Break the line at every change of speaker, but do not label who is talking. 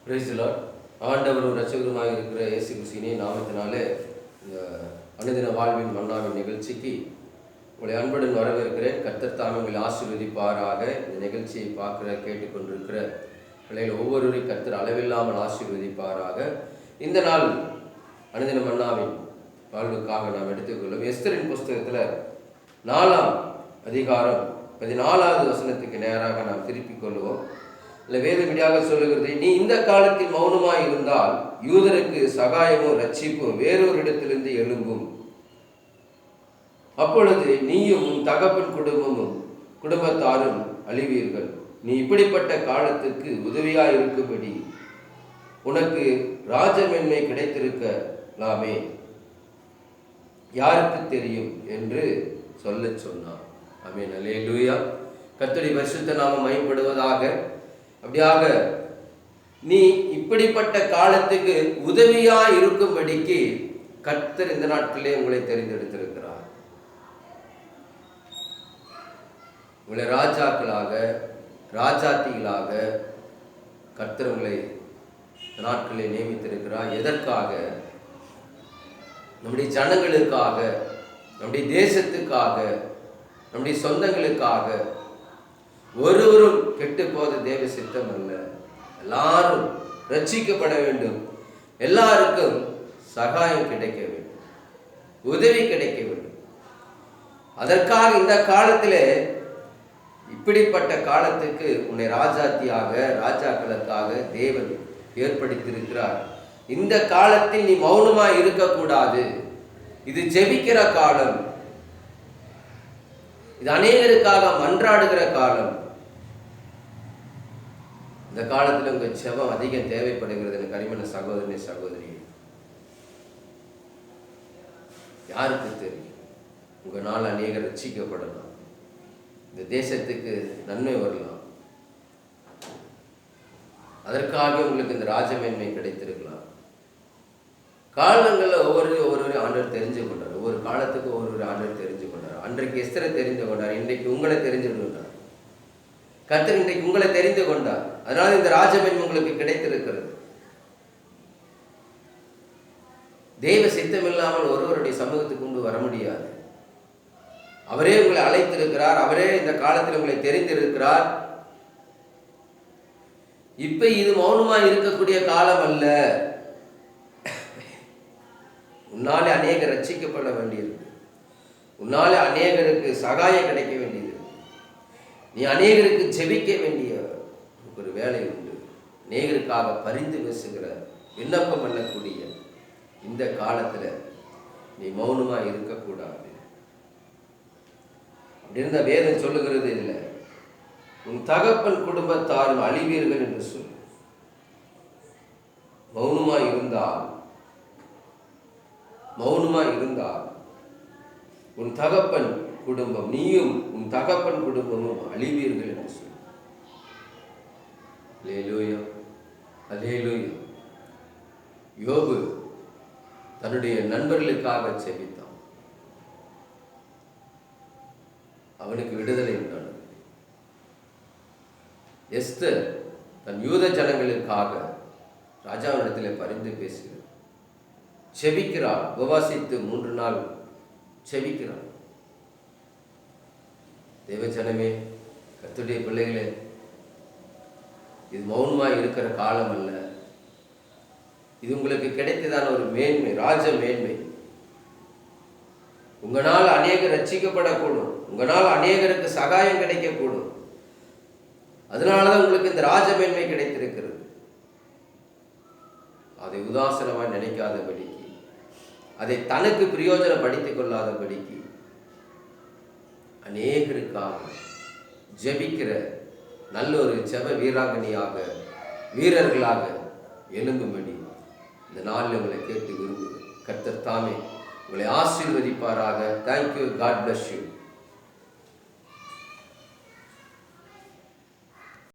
Praise the Lord. ஆண்டவரும் இரட்சகருமாய் இருக்கிற இயேசு கிறிஸ்துவின் நாமத்தினாலே இந்த அனுதின வாழ்வின் மன்னாவின் நிகழ்ச்சிக்கு உங்களை அன்புடன் வரவேற்கிறேன். கர்த்தர் தாமே உங்களை ஆசீர்வதிப்பாராக. இந்த நிகழ்ச்சியை கேட்டுக்கொண்டிருக்கிற பிள்ளைகள் ஒவ்வொருவரையும் கர்த்தர் அளவில்லாமல் ஆசீர்வதிப்பாராக. இந்த நாள் அனுதின மன்னாவின் வாழ்வுக்காக நாம் எடுத்துக்கொள்ளும் எஸ்தரின் புஸ்தகத்தில் 4ஆம் அதிகாரம் 14வது வசனத்துக்கு நேராக நாம் திருப்பிக் கொள்வோம். இல்லை வேதமிடியாக சொல்லுகிறது, நீ இந்த காலத்தில் மௌனமாய் இருந்தால் யூதருக்கு சகாயமும் ரட்சிப்பும் வேறொரு இடத்திலிருந்து எழும்பும். அப்பொழுது நீயும் உன் தகப்பன் குடும்பத்தாரும் அழிவீர்கள். நீ இப்படிப்பட்ட காலத்துக்கு உதவியாய் இருக்கும்படி உனக்கு ராஜமென்மை கிடைத்திருக்கலாமே, யாருக்கு தெரியும் என்று சொல்ல சொன்னான். ஆமென். அல்லேலூயா. கர்த்தருடைய பரிசுத்த நாமம் மகிமைப்படுவதாக. அப்படியாக நீ இப்படிப்பட்ட காலத்துக்கு உதவியா இருக்கும்படிக்கு கர்த்தர் இந்த நாட்களிலே உங்களை தெரிந்தெடுத்திருக்கிறார். உங்களை ராஜாக்களாக ராஜாத்திகளாக கர்த்தர் உங்களை இந்த நாட்களிலே நியமித்திருக்கிறார். எதற்காக? நம்முடைய ஜனங்களுக்காக, நம்முடைய தேசத்துக்காக, நம்முடைய சொந்தங்களுக்காக. ஒருவரும் கெட்டு போத தேவ சித்தம் அல்ல. எல்லாரும் ரட்சிக்கப்பட வேண்டும். எல்லாருக்கும் சகாயம் கிடைக்க வேண்டும், உதவி கிடைக்க வேண்டும். அதற்காக இந்த காலத்திலே இப்படிப்பட்ட காலத்துக்கு உன்னை ராஜாத்தியாக ராஜாக்களுக்காக தேவன் ஏற்படுத்தியிருக்கிறார். இந்த காலத்தில் நீ மௌனமாய் இருக்கக்கூடாது. இது ஜெபிக்கிற காலம், இது அநேகருக்காக மன்றாடுகிற காலம். இந்த காலத்தில் உங்க செபம் அதிகம் தேவைப்படுகிறது. கரிமன சகோதரனே சகோதரி, யாருக்கு தெரியும்? உங்களால் அநேகர் ரட்சிக்கப்படலாம், இந்த தேசத்துக்கு நன்மை வரலாம். அதற்காக உங்களுக்கு இந்த ராஜமேன்மை கிடைத்திருக்கலாம். காலங்களில் ஒவ்வொரு ஆண்டவர் தெரிஞ்சு கொண்டார். ஒவ்வொரு காலத்துக்கும் ஒவ்வொரு ஆண்டவர் தெரிஞ்சு கொண்டார். அன்றைக்கு எஸ்தரை தெரிந்து கொண்டார், இன்றைக்கு உங்களை தெரிஞ்சு கொண்டார். கர்த்தர் இன்றைக்கு உங்களை தெரிந்து கொண்டார். அதனால இந்த ராஜமேன்மை உங்களுக்கு கிடைத்திருக்கிறது. தெய்வ சித்தம் இல்லாமல் ஒருவருடைய சமூகத்துக்கு கொண்டு வர முடியாது. அவரே உங்களை அழைத்திருக்கிறார். அவரே இந்த காலத்தில் உங்களை தெரிந்திருக்கிறார். இப்ப இது மௌனமா இருக்கக்கூடிய காலம் அல்ல. உன்னாலே அநேகர் ரட்சிக்கப்பட வேண்டியிருக்கு. உன்னாலே அநேகருக்கு சகாயம் கிடைக்க வேண்டியது. நீ அநேகருக்கு ஜெபிக்க வேண்டிய ஒரு வேலை உண்டு. அநேகருக்காக பரிந்து பேசுகிற விண்ணப்பம் பண்ணக்கூடிய இந்த காலத்துல நீ மௌனமா இருக்கக்கூடாது. அப்படி இருந்த வேதம் சொல்லுகிறது இல்லை, உன் தகப்பன் குடும்பத்தாரும் அழிவீர்கள் என்று சொல்லு. மௌனமா இருந்தால் உன் தகப்பன் குடும்பம், நீயும் உன் தகப்பன் குடும்பமும் அழிவீர்கள் என்று சொல்லு. அல்லேலூயா, அல்லேலூயா. யோபு தன்னுடைய நண்பர்களுக்காக செபித்தான். அவனுக்கு விடுதலை உண்டானது. எஸ்தர் தன் யூத ஜனங்களுக்காக ராஜாவினிடத்தில் பரிந்து பேசுகிறார், செபிக்கிறாள். உபவாசித்து 3 நாள் செபிக்கிறாள். தேவஜனமே, கர்த்தருடைய பிள்ளைகளே, இது மௌனமாய் இருக்கிற காலம் அல்ல. இது உங்களுக்கு கிடைத்ததான ஒரு மேன்மை, ராஜ மேன்மை. உங்களால் அநேகர் ரட்சிக்கப்படக்கூடும். உங்களால் அநேகருக்கு சகாயம் கிடைக்கக்கூடும். அதனாலதான் உங்களுக்கு இந்த ராஜ மேன்மை கிடைத்திருக்கிறது. அதை உதாசனமாய் நினைக்காதபடிக்கு, அதை தனக்கு பிரயோஜனப்படுத்திக் கொள்ளாதபடிக்கு அநேகருக்காக ஜெபிக்கிற நல்ல ஒரு ஜெப வீராங்கனியாக, வீரர்களாக எழும்பும்படி இந்த நாளில் உங்களை கேட்டு விரும்புகிறேன். கர்த்தர் தாமே உங்களை ஆசீர்வதிப்பாராக. தேங்க்யூ. God bless you.